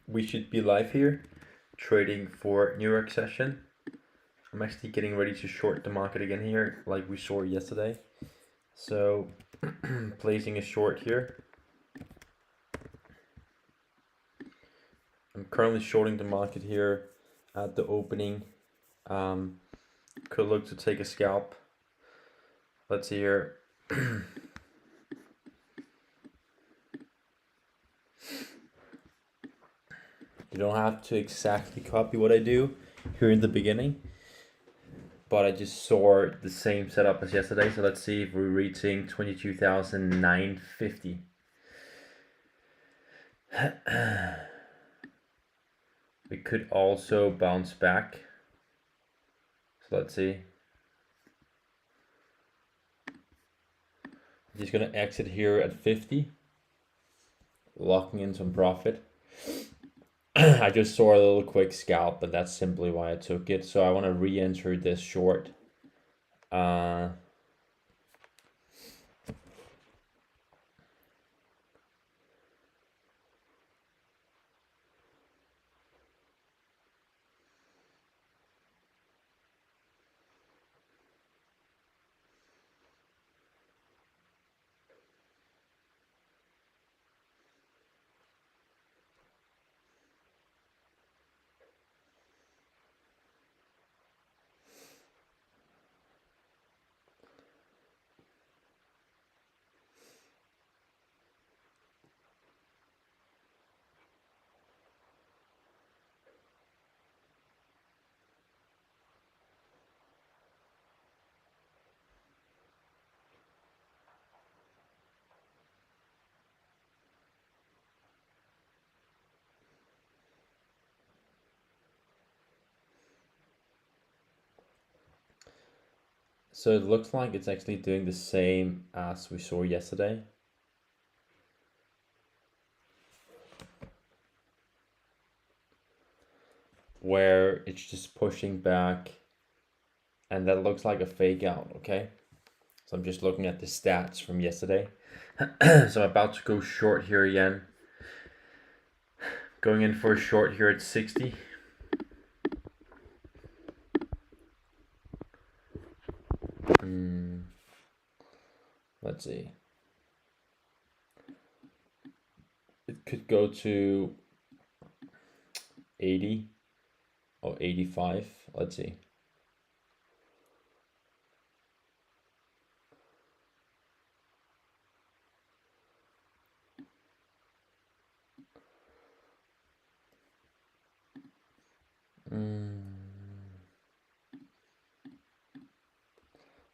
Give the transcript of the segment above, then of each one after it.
We should be live here, trading for New York session. I'm actually getting ready to short the market again here, like we saw yesterday. So, placing a short here. I'm currently shorting the market here at the opening. Could look to take a scalp. Let's see here. You don't have to exactly copy what I do here in the beginning, but I just saw the same setup as yesterday. So let's see if we're reaching 22,950. We could also bounce back. So let's see. I'm just gonna exit here at 50, locking in some profit. I just saw a little quick scalp, but that's simply why I took it. So I want to re-enter this short. So it looks like it's actually doing the same as we saw yesterday. Where it's just pushing back, and that looks like a fake out, okay? So I'm just looking at the stats from yesterday. So I'm about to go short here again. Going in for a short here at 60. Let's see. It could go to 80 or 85. Let's see.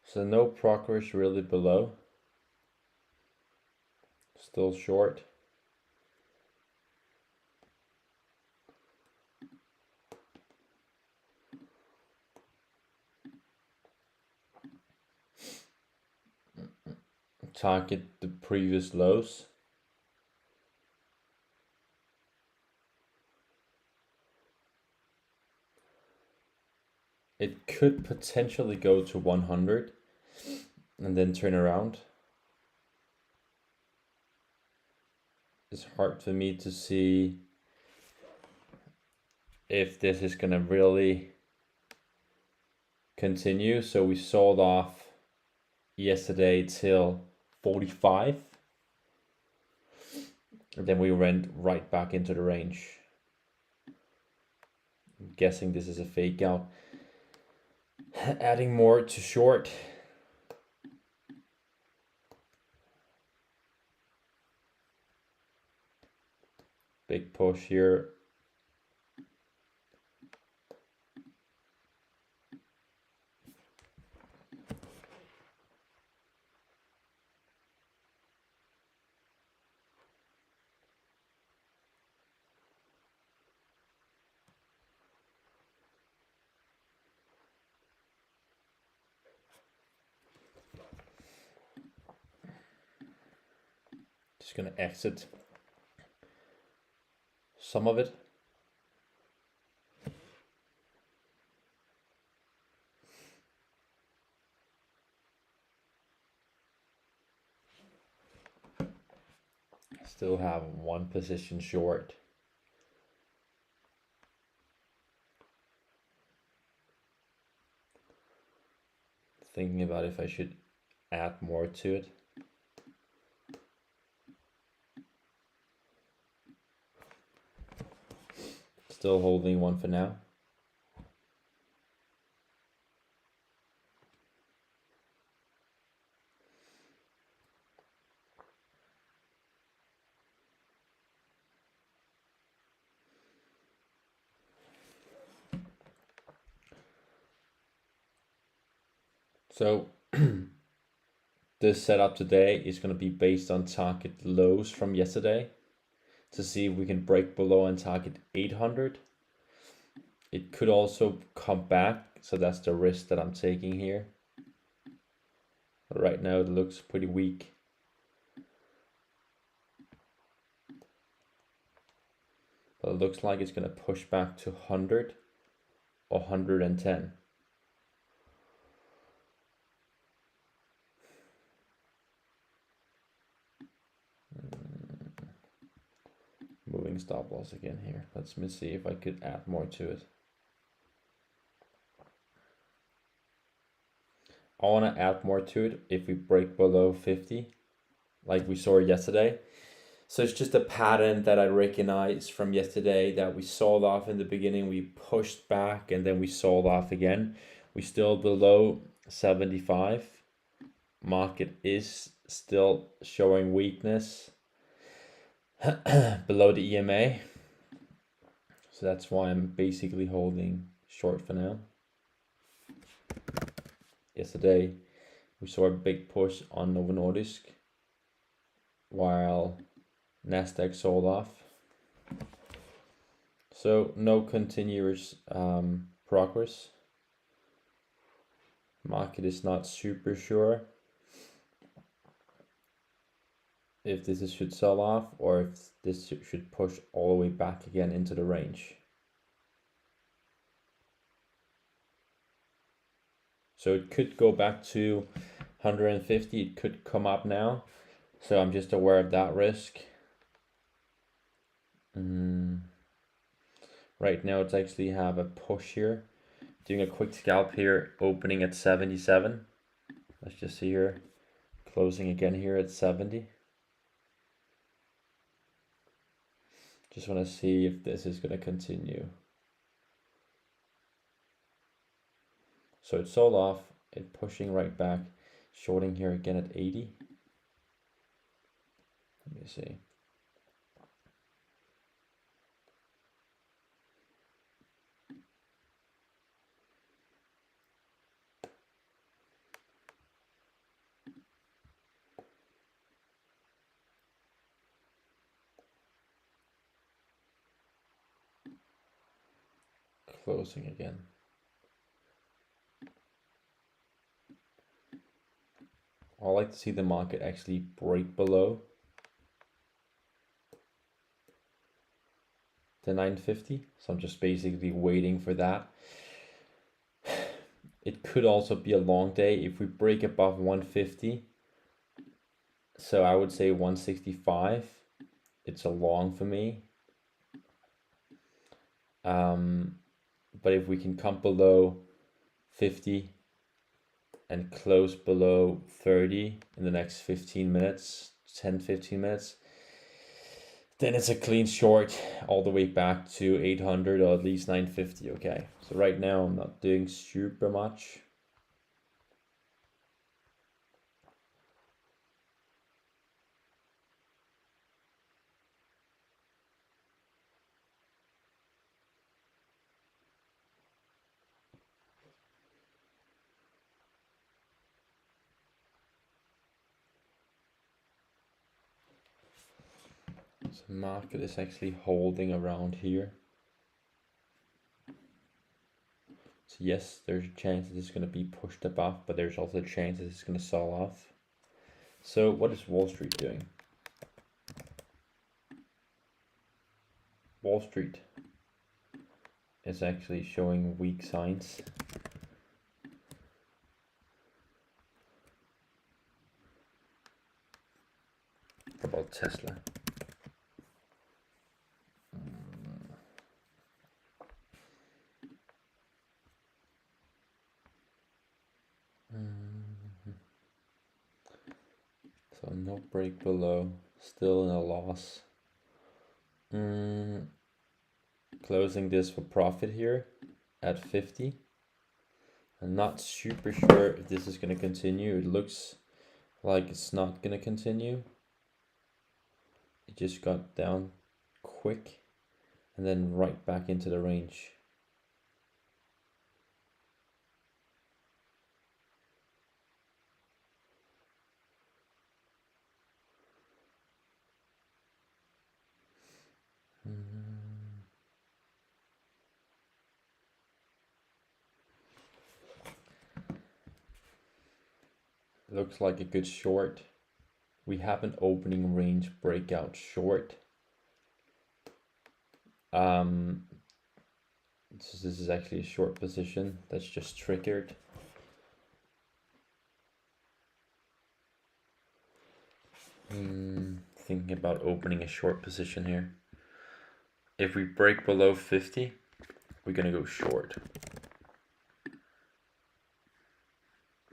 So no progress really below. Still short. Target the previous lows. It could potentially go to 100 and then turn around. It's hard for me to see if this is gonna really continue. So we sold off yesterday till 45, and then we went right back into the range. I'm guessing this is a fake out. Adding more to short. Big push here. Just gonna exit some of it. Still have one position short. thinking about if I should add more to it. Still holding one for now. So this setup today is going to be based on target lows from yesterday to see if we can break below and target 800. It could also come back, so that's the risk that I'm taking here. But right now it looks pretty weak. But it looks like it's going to push back to 100 or 110. Moving stop loss again here. Let's see if I could add more to it. I want to add more to it if we break below 50, like we saw yesterday. So it's just a pattern that I recognize from yesterday, that we sold off in the beginning, we pushed back, and then we sold off again. We still below 75. Market is still showing weakness below the EMA. So that's why I'm basically holding short for now. Yesterday we saw a big push on Novo Nordisk while Nasdaq sold off. So no continuous progress. Market is not super sure if this should sell off or if this should push all the way back again into the range. So it could go back to 150, it could come up now. So I'm just aware of that risk. Right now it's actually have a push here. Doing a quick scalp here, opening at 77. Let's just see here, closing again here at 70. Just want to see if this is going to continue. So it sold off, it pushing right back, shorting here again at 80. Let me see. Closing again. I like to see the market actually break below the 950. So I'm just basically waiting for that. It could also be a long day if we break above 150. So I would say 165. It's a long for me. But if we can come below 50 and close below 30 in the next 15 minutes, 10-15 minutes, then it's a clean short all the way back to 800 or at least 950. Okay, so right now I'm not doing super much. So the market is actually holding around here. So yes, there's a chance that it's going to be pushed above, but there's also a chance that it's going to sell off. So what is Wall Street doing? Wall Street is actually showing weak signs. How about Tesla? So no break below, still in a loss. Closing this for profit here at 50. I'm not super sure if this is going to continue. It looks like it's not going to continue. It just got down quick and then right back into the range. Looks like a good short. We have an opening range breakout short. This is actually a short position that's just triggered. Thinking about opening a short position here. If we break below 50, we're gonna go short.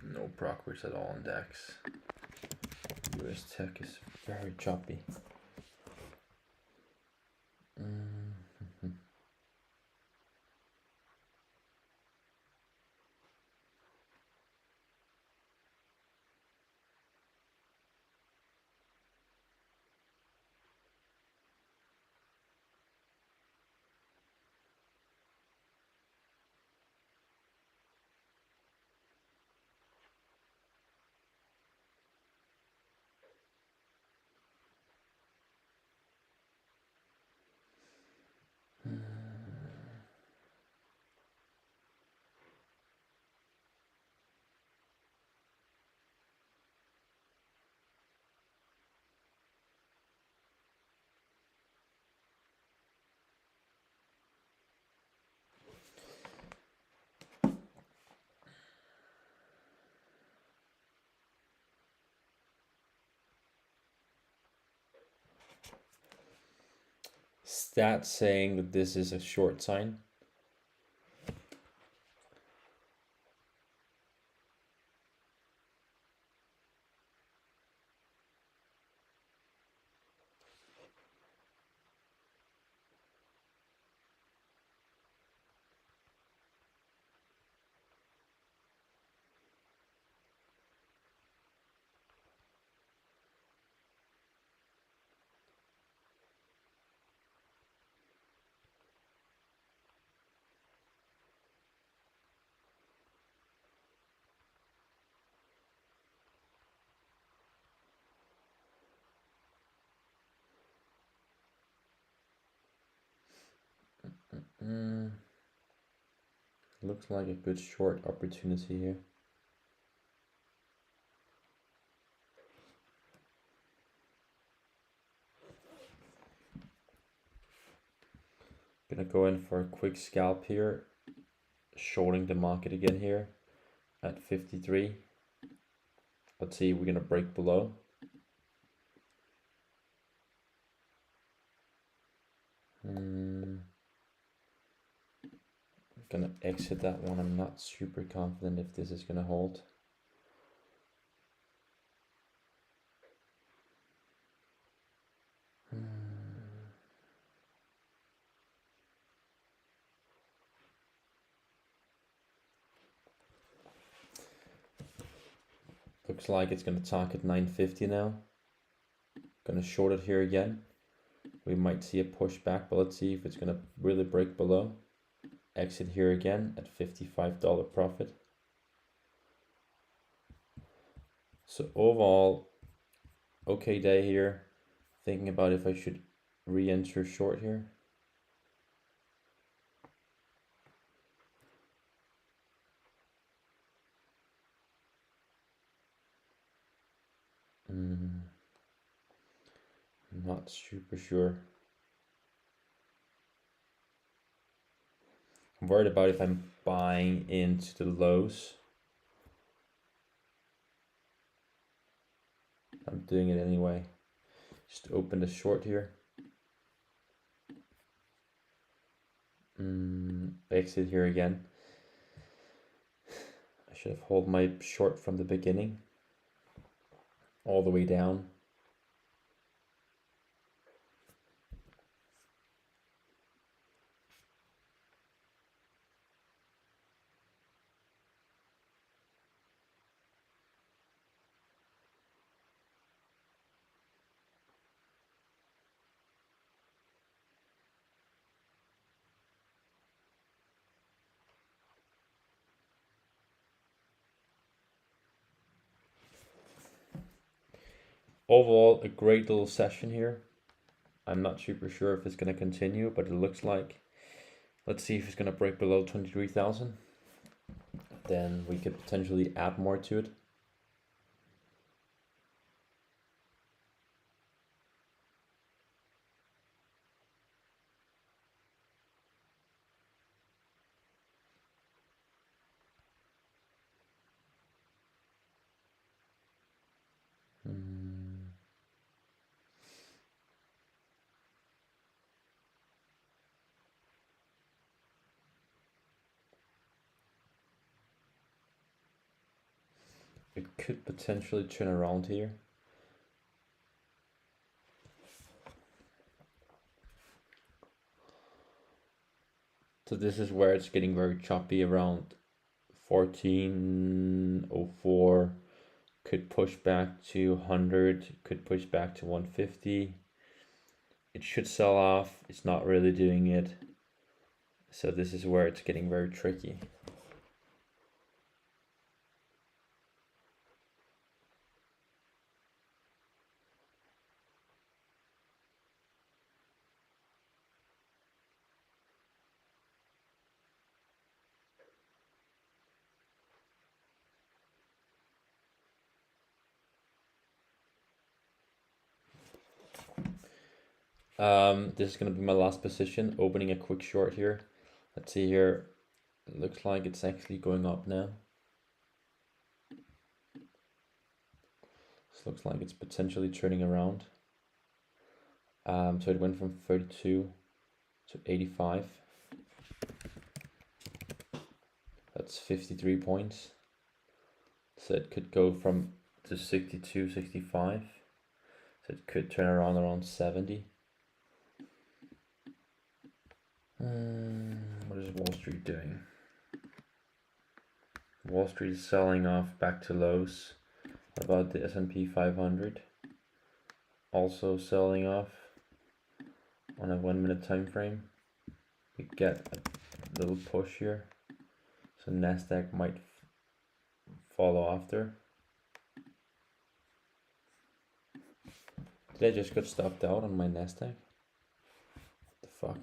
No progress at all in DAX. US tech is very choppy. Stats saying that this is a short sign. Looks like a good short opportunity here. Gonna go in for a quick scalp here, shorting the market again here at 53. Let's see, we're gonna break below. Gonna exit that one. I'm not super confident if this is gonna hold. Looks like it's gonna target 950 now. Gonna short it here again. We might see a pushback, but let's see if it's gonna really break below. Exit here again at $55 profit. So overall, okay day here. Thinking about if I should re-enter short here. Not super sure. I'm worried about if I'm buying into the lows. I'm doing it anyway. Just open the short here. Exit here again. I should have held my short from the beginning. all the way down. Overall, a great little session here. I'm not super sure if it's going to continue, but it looks like. Let's see if it's going to break below 23,000. Then we could potentially add more to it. It could potentially turn around here. So this is where it's getting very choppy around 1404. Could push back to 100, could push back to 150. It should sell off. It's not really doing it. So this is where it's getting very tricky. This is going to be my last position, opening a quick short here. Let's see here. It looks like it's actually going up now. This looks like it's potentially turning around. So it went from 32 to 85. That's 53 points. So it could go from to 62, 65. So it could turn around 70. What is Wall Street doing? Wall Street is selling off back to lows. What about the S&P 500? Also selling off on a 1 minute time frame. We get a little push here. So Nasdaq might follow after. Did I just get stopped out on my Nasdaq? What the fuck?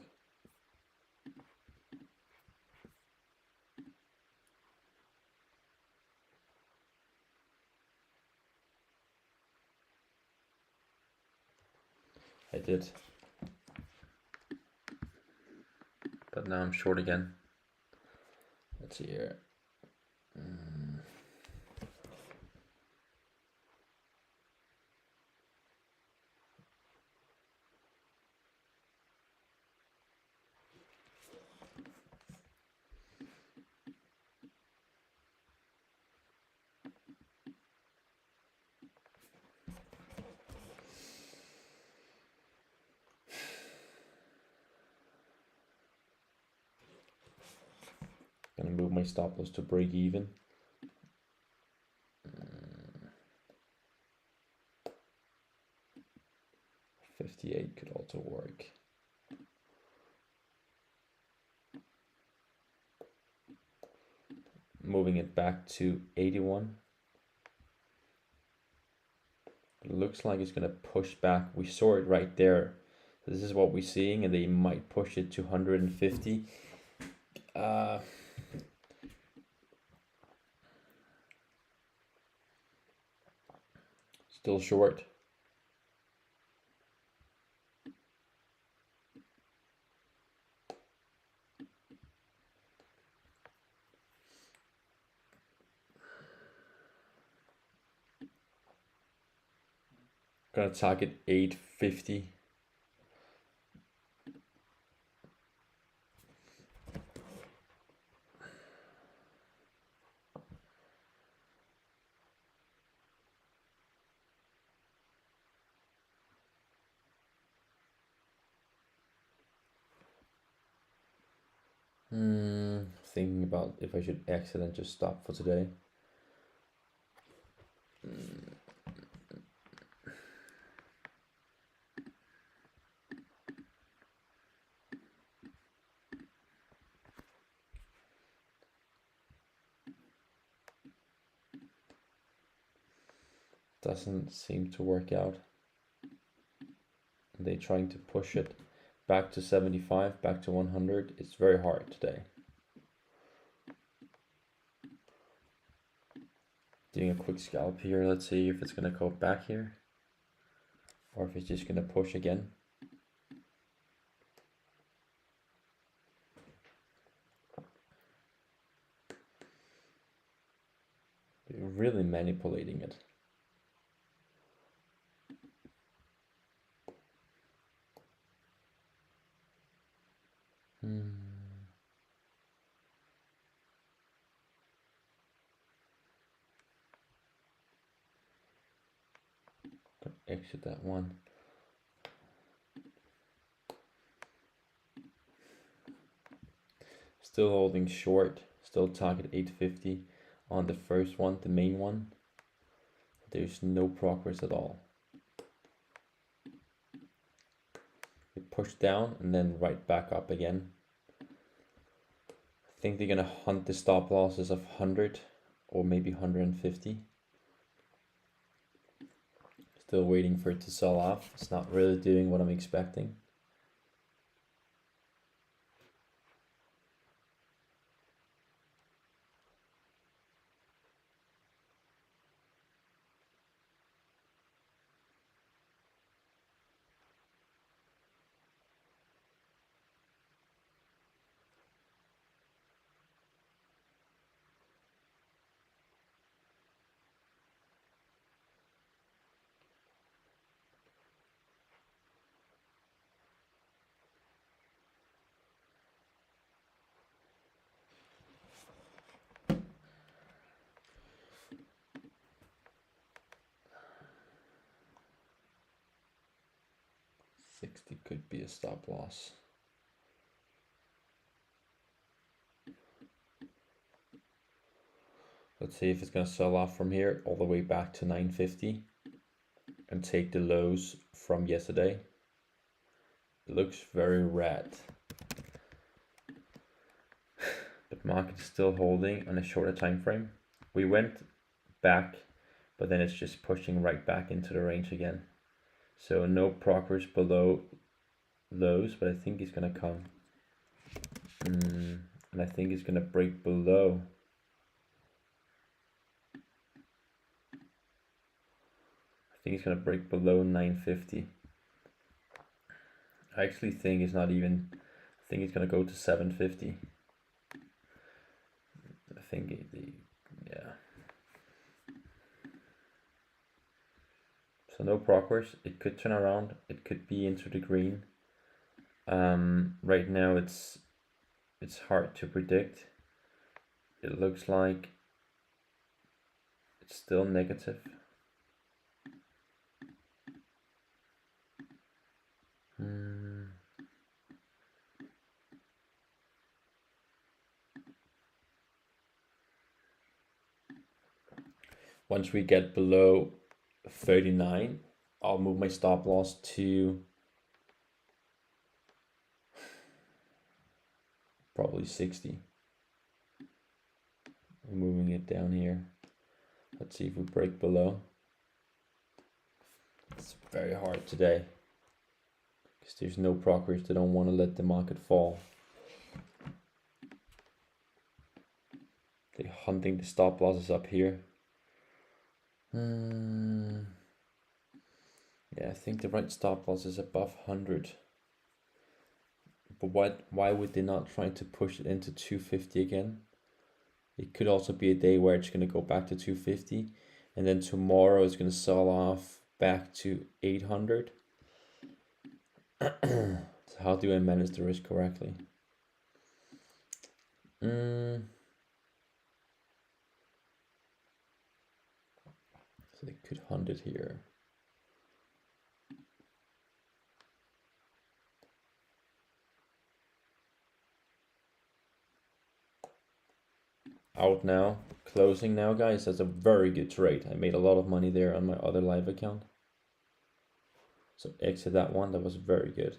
I did. But now I'm short again. Let's see here. Gonna move my stop loss to break even. 58 could also work. Moving it back to 81. It looks like it's gonna push back. We saw it right there. This is what we're seeing, and they might push it to 150. Still short. Gonna target 850. thinking about if I should exit and just stop for today. Doesn't seem to work out. They're trying to push it back to 75, back to 100. It's very hard today. Doing a quick scalp here. Let's see if it's going to go back here or if it's just going to push again. They're really manipulating it. Exit that one. Still holding short, still target 850 on the first one, the main one. There's no progress at all. It pushed down and then right back up again. I think they're gonna hunt the stop losses of 100 or maybe 150. Still waiting for it to sell off. It's not really doing what I'm expecting. $60 could be a stop loss. Let's see if it's going to sell off from here all the way back to 950 and take the lows from yesterday. It looks very red. But market is still holding on a shorter time frame. We went back, but then it's just pushing right back into the range again. So no progress below lows, but I think it's going to come. And I think it's going to break below. I think it's going to break below 950. I actually think it's not even, I think it's going to go to 750. I think yeah. So no progress. It could turn around. It could be into the green. Right now it's hard to predict. It looks like it's still negative. Once we get below 39, I'll move my stop loss to probably 60. I'm moving it down here. Let's see if we break below. It's very hard today because there's no progress. They don't want to let the market fall. They're hunting the stop losses up here. Yeah, I think the right stop loss is above 100. But why would they not try to push it into 250 again? It could also be a day where it's going to go back to 250 and then tomorrow it's going to sell off back to 800. So how do I manage the risk correctly? So they could hunt it here. out now, closing now, guys. That's a very good trade. I made a lot of money there on my other live account. So exit that one. That was very good.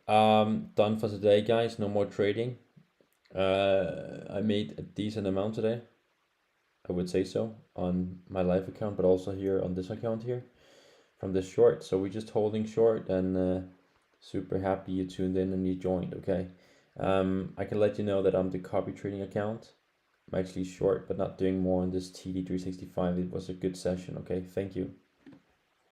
Done for today, guys. No more trading. I made a decent amount today. I would say so on my live account, but also here on this account here from this short. So we're just holding short, and super happy you tuned in and you joined. Okay. I can let you know that I'm the copy trading account. I'm actually short, but not doing more on this TD365. It was a good session. Okay. Thank you.